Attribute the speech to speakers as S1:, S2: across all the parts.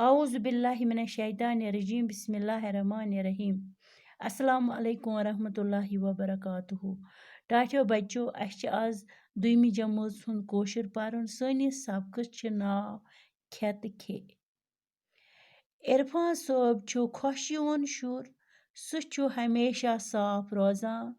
S1: औज़ु बिल्लाहि मिनश शैतानिर रजीम बिस्मिल्लाहिर रहमानिर रहीम। अस्सलामु अलैकुम वरहमतुल्लाहि वबरकातुहू। टाठियो बच्चों अस आज दुइमि जमात हुंद कोशर परन। सनिस सबकस छ नाव खेत खे। इरफान सोब छु खुश यवन शुर। सु छु हमेशा साफ रोजान।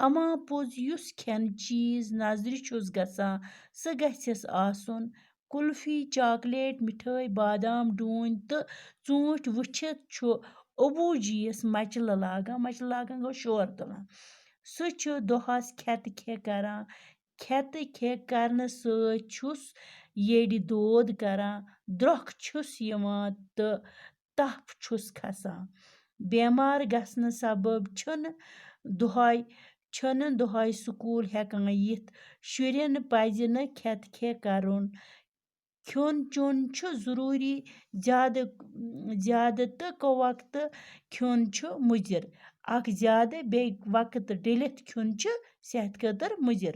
S1: अमा पोज युस खेन चीज नजर छुस गसान स गछिस आसुन कुल्फी, चॉकलेट, मिठाई, बादाम, डून तो चूंट वुछित छु अबू जीस मचल लागान गो शोर तुलान। सु छु दोहस खेत खे करान। खेत खे करन सत छुस येड़ दोद करान, द्रोख छुस यवान तो तफ छुस खसान। बेमार गसन सबब छन दुहाई स्कूल हेकान यिथ। शुरन पज न खेत खे करुन। खेन चुन छु जरूरी ज्यादा तो वक्त खेन छु मुजिर। अख ज्यादा बे वक्त डलित खेन छु सेहत खतर मुजिर।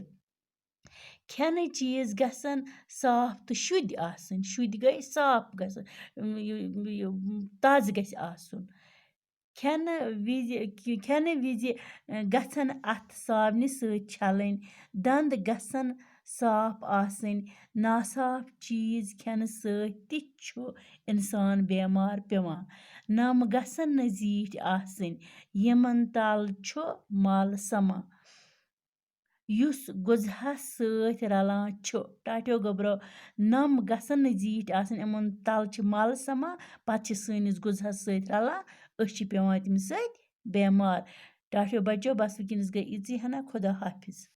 S1: खेन चीज गसन साफ तो शुद्ध आसन। शुद्ध गई साफ गसन ताज गस आसन। खेन विज गसन अथ साबन सत छलन। दंद गसन साफ आसन। नासाफ चीज खेन सत ति छु इंसान बेमार पेवान। नम गसन न जीठ आसन यमन तल छु मल समान। युस गुजहस सत रलान छु। टाटियो गोब्रो नम गसन न जीठ आसन यमन तल छु मल समान पत छु सनिस गुजहस सत रलान अस छु पेवान तम सत बेमार। टाटियो बच्चो बस वुकनिस गई इजी हना खुदा हाफिज।